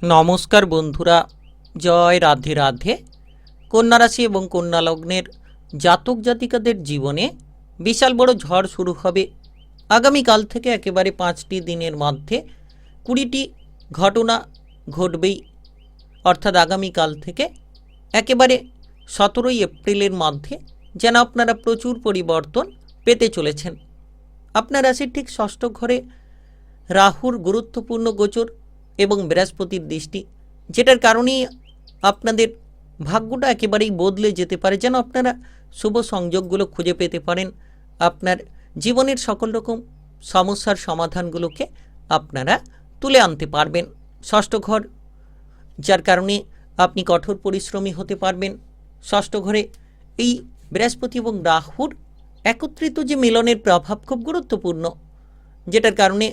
নমস্কার বন্ধুরা, জয় রাধে রাধে। কন্যা রাশি এবং কন্যা লগ্নের জাতক জাতিকাদের জীবনে বিশাল বড় ঝড় শুরু হবে আগামীকাল থেকে। একেবারে 5টি দিনের মধ্যে 20টি ঘটনা ঘটবেই, অর্থাৎ আগামীকাল থেকে একেবারে 17ই এপ্রিলের মধ্যে যেন আপনারা প্রচুর পরিবর্তন পেতে চলেছেন। আপনার রাশির ঠিক ষষ্ঠ ঘরে রাহুর গুরুত্বপূর্ণ গোচর এবং বৃহস্পতির দৃষ্টি, যেটার কারণেই আপনাদের ভাগ্যটা একেবারেই বদলে যেতে পারে, যেন আপনারা শুভ সংযোগগুলো খুঁজে পেতে পারেন। আপনার জীবনের সকল রকম সমস্যার সমাধানগুলোকে আপনারা তুলে আনতে পারবেন। ষষ্ঠ ঘর, যার কারণে আপনি কঠোর পরিশ্রমী হতে পারবেন। ষষ্ঠ ঘরে এই বৃহস্পতি এবং রাহুর একত্রিত যে মিলনের প্রভাব খুব গুরুত্বপূর্ণ, যেটার কারণে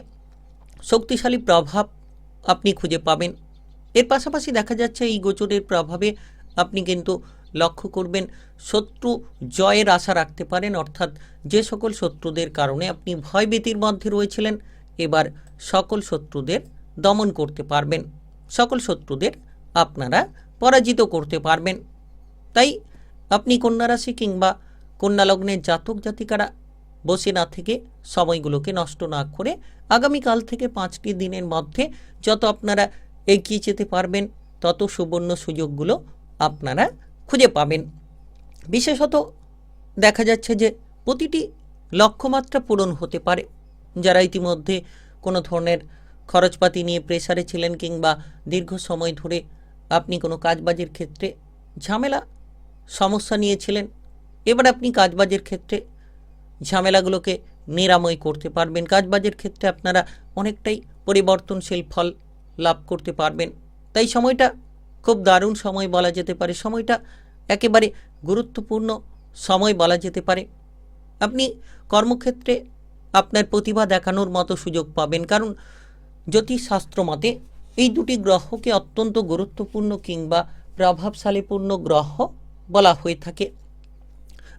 শক্তিশালী প্রভাব আপনি খুঁজে পাবেন। এর পাশাপাশি দেখা যাচ্ছে এই গোচরের প্রভাবে আপনি কিন্তু লক্ষ্য করবেন শত্রু জয়ের আশা রাখতে পারেন, অর্থাৎ যে সকল শত্রুদের কারণে আপনি ভয়ভীতির মধ্যে রয়েছিলেন, এবার সকল শত্রুদের দমন করতে পারবেন, সকল শত্রুদের আপনারা পরাজিত করতে পারবেন। তাই আপনি কন্যা রাশি কিংবা কন্যা লগ্নের জাতক জাতিকারা বসে না থেকে সময়গুলোকে নষ্ট না করে আগামীকাল থেকে 5টি দিনের মধ্যে যত আপনারা এগিয়ে যেতে পারবেন, তত সুবর্ণ সুযোগগুলো আপনারা খুঁজে পাবেন। বিশেষত দেখা যাচ্ছে যে প্রতিটি লক্ষ্যমাত্রা পূরণ হতে পারে। যারা ইতিমধ্যে কোনো ধরনের খরচপাতি নিয়ে প্রেসারে ছিলেন কিংবা দীর্ঘ সময় ধরে আপনি কোনো কাজবাজের ক্ষেত্রে ঝামেলা সমস্যা নিয়েছিলেন, এবার আপনি কাজবাজের ক্ষেত্রে ঝামেলাগুলোকে নিরাময় করতে পারবেন। কাজবাজের ক্ষেত্রে আপনারা অনেকটাই পরিবর্তনশীল ফল লাভ করতে পারবেন। তাই সময়টা খুব দারুণ সময় বলা যেতে পারে, সময়টা একেবারে গুরুত্বপূর্ণ সময় বলা যেতে পারে। আপনি কর্মক্ষেত্রে আপনার প্রতিভা দেখানোর মতো সুযোগ পাবেন, কারণ জ্যোতিষশাস্ত্র মতে এই দুটি গ্রহকে অত্যন্ত গুরুত্বপূর্ণ কিংবা প্রভাবশালীপূর্ণ গ্রহ বলা হয়ে থাকে।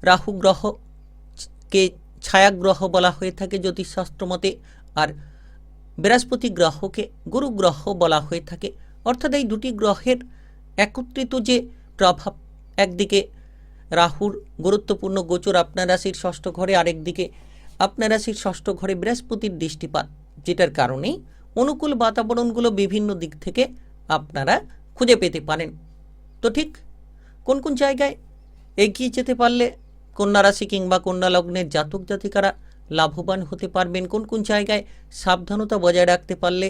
রাহু গ্রহকে ছায়াগ্রহ বলা হয়ে থাকে জ্যোতিষশাস্ত্র মতে, আর বৃহস্পতি গ্রহকে গুরু গ্রহ বলা হয়ে থাকে। অর্থাৎ এই দুটি গ্রহের একত্রিত যে প্রভাব, একদিকে রাহুর গুরুত্বপূর্ণ গোচর আপনার রাশির ষষ্ঠ ঘরে, আরেকদিকে আপনার রাশির ষষ্ঠ ঘরে বৃহস্পতির দৃষ্টিপাত, যেটার কারণেই অনুকূল বাতাবরণগুলো বিভিন্ন দিক থেকে আপনারা খুঁজে পেতে পারেন। তো ঠিক কোন কোন জায়গায় এগিয়ে যেতে পারলে কন্যা রাশি কিংবা কন্যা লগ্নের জাতক জাতিকারা লাভবান হতে পারবেন, কোন কোন জায়গায় সাবধানতা বজায় রাখতে পারলে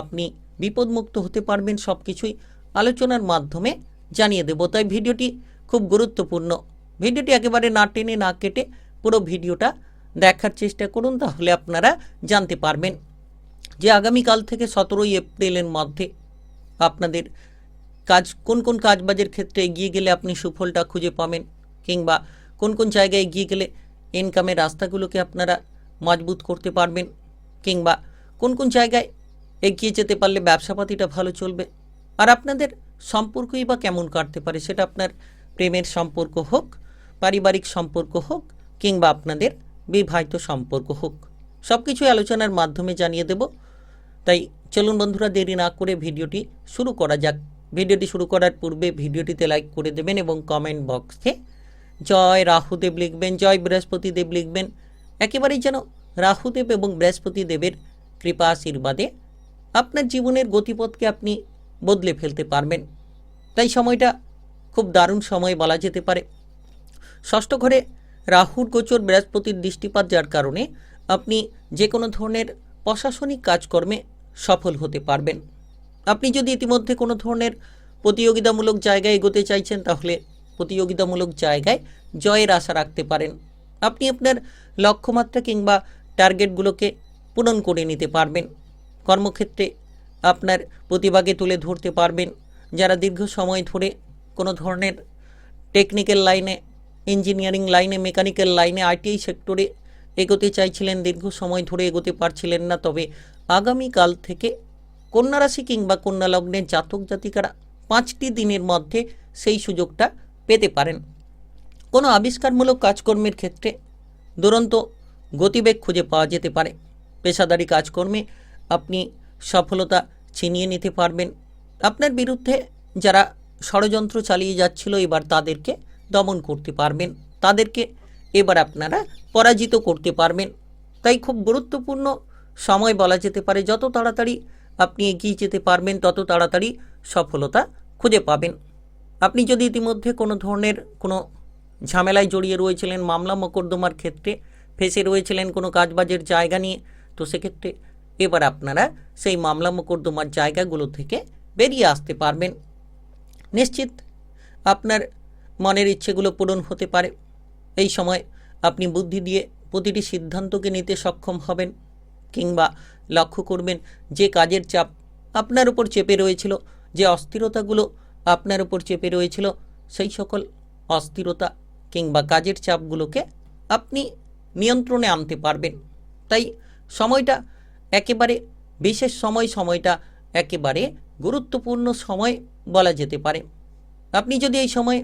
আপনি বিপদমুক্ত হতে পারবেন, সব কিছুই আলোচনার মাধ্যমে জানিয়ে দেব। তাই ভিডিওটি খুব গুরুত্বপূর্ণ। ভিডিওটি একেবারে না টেনে না কেটে পুরো ভিডিওটা দেখার চেষ্টা করুন, তাহলে আপনারা জানতে পারবেন যে আগামীকাল থেকে 17ই এপ্রিলের মধ্যে আপনাদের কোন কোন কাজবাজের ক্ষেত্রে এগিয়ে গেলে আপনি সুফলটা খুঁজে পাবেন, কিংবা কোন কোন জায়গায় এগিয়ে গেলে ইনকামের রাস্তাগুলোকে আপনারা মজবুত করতে পারবেন, কিংবা কোন কোন জায়গায় এগিয়ে যেতে পারলে ব্যবসাপাতিটা ভালো চলবে। আর আপনাদের সম্পর্কই বা কেমন কাটতে পারে, সেটা আপনার প্রেমের সম্পর্ক হোক, পারিবারিক সম্পর্ক হোক, কিংবা আপনাদের বিবাহিত সম্পর্ক হোক, সব কিছুই আলোচনার মাধ্যমে জানিয়ে দেব। তাই চলুন বন্ধুরা, দেরি না করে ভিডিওটি শুরু করা যাক। ভিডিওটি শুরু করার পূর্বে ভিডিওটিতে লাইক করে দেবেন এবং কমেন্ট বক্সে জয় রাহুদেব লিখবেন, জয় বৃহস্পতি দেব লিখবেন। একেবারেই যেন রাহুদেব এবং বৃহস্পতি দেবের কৃপা আশীর্বাদে আপনার জীবনের গতিপথকে আপনি বদলে ফেলতে পারবেন। তাই সময়টা খুব দারুণ সময় বলা যেতে পারে। ষষ্ঠ ঘরে রাহুর গোচর, বৃহস্পতির দৃষ্টিপাত, যার কারণে আপনি যে কোনো ধরনের প্রশাসনিক কাজকর্মে সফল হতে পারবেন। আপনি যদি ইতিমধ্যে কোনো ধরনের প্রতিযোগিতামূলক জায়গায় এগোতে চাইছেন, তাহলে প্রতিযোগিতামূলক জায়গায় জয়ের আশা রাখতে পারেন। আপনি আপনার লক্ষ্যমাত্রা কিংবা টার্গেটগুলোকে পূরণ করে নিতে পারবেন। কর্মক্ষেত্রে আপনার প্রতিভাকে তুলে ধরতে পারবেন। যারা দীর্ঘ সময় ধরে কোনো ধরনের টেকনিক্যাল লাইনে, ইঞ্জিনিয়ারিং লাইনে, মেকানিক্যাল লাইনে, আইটিআই সেক্টরে এগোতে চাইছিলেন, দীর্ঘ সময় ধরে এগোতে পারছিলেন না, তবে আগামীকাল থেকে কন্যা রাশি কিংবা কন্যা লগ্নের জাতক জাতিকারা 5টি দিনের মধ্যে সেই সুযোগটা পেতে পারেন। কোনো আবিষ্কারমূলক কাজকর্মের ক্ষেত্রে দুরন্ত গতিবেগ খুঁজে পাওয়া যেতে পারে। পেশাদারি কাজকর্মে আপনি সফলতা ছিনিয়ে নিতে পারবেন। আপনার বিরুদ্ধে যারা ষড়যন্ত্র চালিয়ে যাচ্ছিল এবার তাদেরকে দমন করতে পারবেন, তাদেরকে এবার আপনারা পরাজিত করতে পারবেন। তাই খুব গুরুত্বপূর্ণ সময় বলা যেতে পারে। যত তাড়াতাড়ি আপনি এগিয়ে যেতে পারবেন তত তাড়াতাড়ি সফলতা খুঁজে পাবেন। আপনি যদি ইতিমধ্যে কোনো ধরনের কোনো ঝামেলায় জড়িয়ে রয়েছিলেন, মামলা মোকদ্দমার ক্ষেত্রে ফেঁসে রয়েছিলেন কোনো কাজবাজের জায়গা নিয়ে, তো সেক্ষেত্রে এবার আপনারা সেই মামলা মোকদ্দমার জায়গাগুলো থেকে বেরিয়ে আসতে পারবেন। নিশ্চিত আপনার মনের ইচ্ছেগুলো পূরণ হতে পারে। এই সময় আপনি বুদ্ধি দিয়ে প্রতিটি সিদ্ধান্তকে নিতে সক্ষম হবেন, কিংবা লক্ষ্য করবেন যে কাজের চাপ আপনার উপর চেপে রয়েছিল, যে অস্থিরতাগুলো আপনার উপর চেপে রয়েছিল, সেই সকল অস্থিরতা কিংবা কাজের চাপগুলোকে আপনি নিয়ন্ত্রণে আনতে পারবেন। তাই সময়টা একেবারে বিশেষ সময়, সময়টা একেবারে গুরুত্বপূর্ণ সময় বলা যেতে পারে। আপনি যদি এই সময়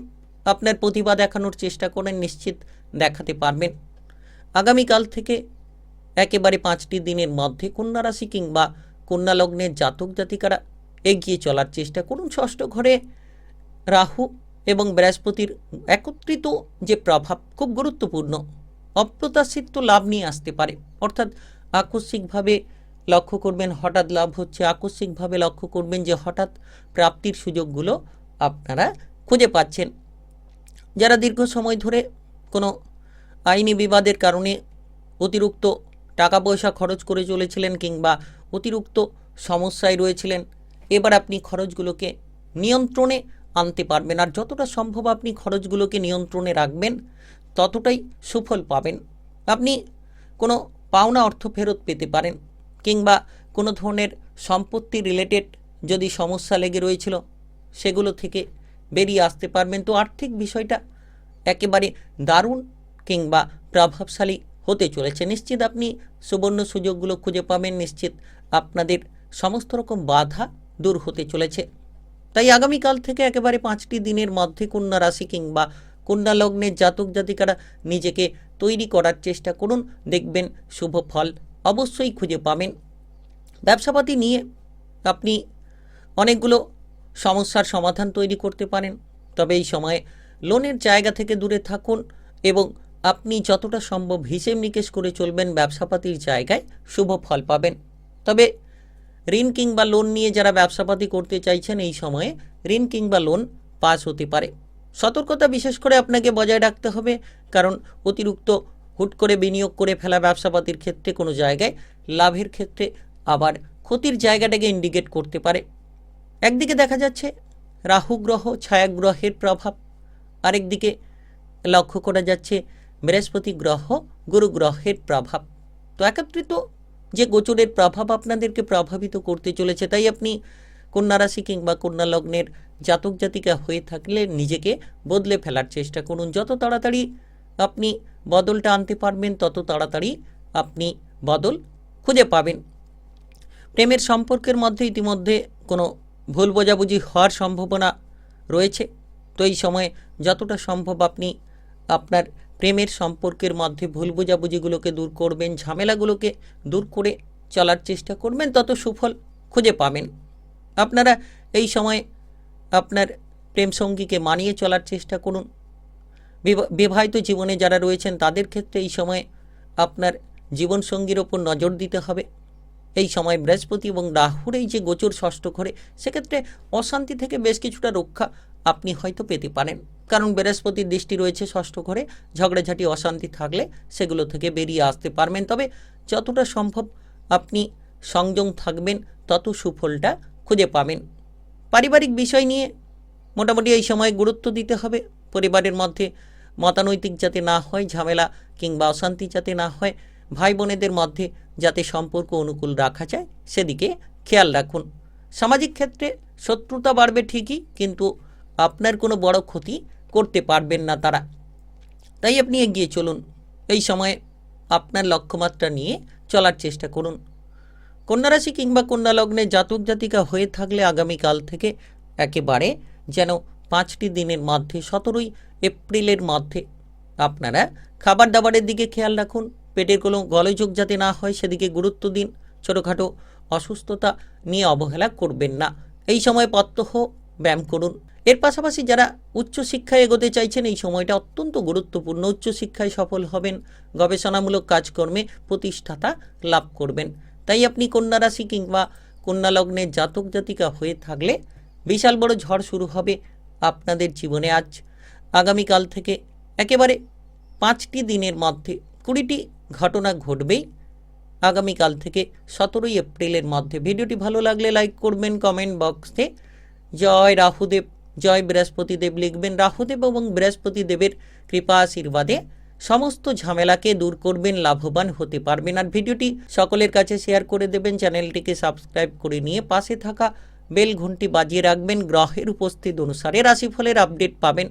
আপনার প্রতিভা দেখানোর চেষ্টা করেন, নিশ্চিত দেখাতে পারবেন। আগামীকাল থেকে একেবারে 5টি দিনের মধ্যে কন্যা রাশি কিংবা কন্যা লগ্নের জাতক জাতিকারা এগিয়ে চলার চেষ্টা করুন। ষষ্ঠ ঘরে রাহু এবং বৃহস্পতির একত্রিত যে প্রভাব খুব গুরুত্বপূর্ণ, অপ্রত্যাশিত লাভ নিয়ে আসতে পারে। অর্থাৎ আকস্মিকভাবে লক্ষ্য করবেন হঠাৎ লাভ হচ্ছে, আকস্মিকভাবে লক্ষ্য করবেন যে হঠাৎ প্রাপ্তির সুযোগগুলো আপনারা খুঁজে পাচ্ছেন। যারা দীর্ঘ সময় ধরে কোনো আইনি বিবাদের কারণে অতিরিক্ত টাকা পয়সা খরচ করে চলেছিলেন কিংবা অতিরিক্ত সমস্যায় রয়েছিলেন, এবার আপনি খরচগুলোকে নিয়ন্ত্রণে আনতে পারবেন। আর যতটা সম্ভব আপনি খরচগুলোকে নিয়ন্ত্রণে রাখবেন ততটাই সুফল পাবেন। আপনি কোনো পাওনা অর্থ ফেরত পেতে পারেন, কিংবা কোনো ধরনের সম্পত্তি রিলেটেড যদি সমস্যা লেগে রয়েছিল সেগুলো থেকে বেরিয়ে আসতে পারবেন। তো আর্থিক বিষয়টা একেবারে দারুণ কিংবা প্রভাবশালী হতে চলেছে। নিশ্চিত আপনি সুবর্ণ সুযোগগুলো খুঁজে পাবেন, নিশ্চিত আপনাদের সমস্ত রকম বাধা দূর হতে চলেছে। তাই আগামীকাল থেকে একেবারে 5টি দিনের মধ্যে কন্যা রাশি কিংবা কন্যা লগ্নের জাতক জাতিকারা নিজেকে তৈরি করার চেষ্টা করুন, দেখবেন শুভ ফল অবশ্যই খুঁজে পাবেন। ব্যবসাপাতি নিয়ে আপনি অনেকগুলো সমস্যার সমাধান তৈরি করতে পারেন, তবে এই সময়ে লোনের জায়গা থেকে দূরে থাকুন এবং আপনি যতটা সম্ভব হিসেব নিকেশ করে চলবেন। ব্যবসাপাতির জায়গায় শুভ ফল পাবেন। তবে ঋণ কিংবা লোন নিয়ে যারা ব্যবসাপাতি করতে চাইছেন, এই সময়ে ঋণ কিংবা লোন পাস হতে পারে। সতর্কতা বিশেষ করে আপনাকে বজায় রাখতে হবে, কারণ অতিরিক্ত হুট করে বিনিয়োগ করে ফেলা ব্যবসাপাতির ক্ষেত্রে কোনো জায়গায় লাভের ক্ষেত্রে আবার ক্ষতির জায়গাটাকে ইন্ডিকেট করতে পারে। একদিকে দেখা যাচ্ছে রাহু গ্রহ ছায়াগ্রহের প্রভাব, আরেকদিকে লক্ষ্য করা যাচ্ছে বৃহস্পতি গ্রহ গুরু গ্রহের প্রভাব। তো একত্রিত যে গোচরের প্রভাব আপনাদেরকে প্রভাবিত করতে চলেছে, তাই আপনি কন্যা রাশি কিংবা কন্যা লগ্নের জাতক জাতিকা হয়ে থাকলে নিজেকে বদলে ফেলার চেষ্টা করুন। যত তাড়াতাড়ি আপনি বদলটা আনতে পারবেন তত তাড়াতাড়ি আপনি বদল খুঁজে পাবেন। প্রেমের সম্পর্কের মধ্যে ইতিমধ্যে কোনো ভুল বোঝাবুঝি হওয়ার সম্ভাবনা রয়েছে, তো এই সময়ে যতটা সম্ভব আপনি আপনার প্রেমের সম্পর্কের মধ্যে ভুল বোঝাবুঝিগুলোকে দূর করবেন, ঝামেলাগুলোকে দূর করে চলার চেষ্টা করবেন, তত সুফল খুঁজে পাবেন। আপনারা এই সময় আপনার প্রেম সঙ্গীকে মানিয়ে চলার চেষ্টা করুন। বিবাহিত জীবনে যারা রয়েছেন তাদের ক্ষেত্রে এই সময় আপনার জীবনসঙ্গীর ওপর নজর দিতে হবে। এই সময় বৃহস্পতি এবং রাহুর এই যে গোচর ষষ্ঠ ঘরে, সেক্ষেত্রে অশান্তি থেকে বেশ কিছুটা রক্ষা আপনি হয়তো পেতে পারেন, কারণ বৃহস্পতির দৃষ্টি রয়েছে ষষ্ঠ ঘরে। ঝগড়াঝাটি অশান্তি থাকলে সেগুলো থেকে বেরিয়ে আসতে পারবেন। তবে যতটা সম্ভব আপনি সংযম থাকবেন তত সুফলটা খুঁজে পাবেন। পারিবারিক বিষয় নিয়ে মোটামুটি এই সময় গুরুত্ব দিতে হবে। পরিবারের মধ্যে মতানৈতিক যাতে না হয়, ঝামেলা কিংবা অশান্তি যাতে না হয়, ভাই বোনেদের মধ্যে যাতে সম্পর্ক অনুকূল রাখা যায় সেদিকে খেয়াল রাখুন। সামাজিক ক্ষেত্রে শত্রুতা বাড়বে ঠিকই, কিন্তু আপনার কোনো বড় ক্ষতি করতে পারবেন না তারা। তাই আপনি এগিয়ে চলুন। এই সময়ে আপনার লক্ষ্যমাত্রা নিয়ে চলার চেষ্টা করুন। কন্যা রাশি কিংবা কন্যা লগ্নে জাতক জাতিকা হয়ে থাকলে আগামীকাল থেকে একেবারে যেন 5টি দিনের মধ্যে 17ই এপ্রিলের মধ্যে আপনারা খাবার দাবারের দিকে খেয়াল রাখুন। পেটের কোনো গোলযোগ যাতে না হয় সেদিকে গুরুত্ব দিন। ছোটোখাটো অসুস্থতা নিয়ে অবহেলা করবেন না। এই সময় প্রত্যহ ব্যায়াম করুন। এর পাশাপাশি যারা উচ্চশিক্ষায় এগোতে চাইছেন এই সময়টা অত্যন্ত গুরুত্বপূর্ণ। উচ্চশিক্ষায় সফল হবেন, গবেষণামূলক কাজকর্মে প্রতিষ্ঠাতা লাভ করবেন। তাই আপনি কন্যা রাশি কিংবা কন্যা লগ্নের জাতক জাতিকা হয়ে থাকলে বিশাল বড় ঝড় শুরু হবে আপনাদের জীবনে। আগামীকাল থেকে একেবারে 5টি দিনের মধ্যে 20টি ঘটনা ঘটবেই আগামীকাল থেকে 17ই এপ্রিলের মধ্যে। ভিডিওটি ভালো লাগলে লাইক করবেন, কমেন্ট বক্সে জয় রাহুদেব, জয় বৃহস্পতিদেব লিখবেন। রাহুদেব এবং বৃহস্পতিদেবের কৃপা আশীর্বাদে সমস্ত ঝামেলাকে দূর করবেন, লাভবান হতে পারবেন। আর ভিডিওটি সকলের কাছে শেয়ার করে দেবেন, চ্যানেলটিকে সাবস্ক্রাইব করে নিয়ে পাশে থাকা বেল ঘন্টি বাজিয়ে রাখবেন। গ্রহের উপস্থিতি অনুসারে রাশিফলের আপডেট পাবেন।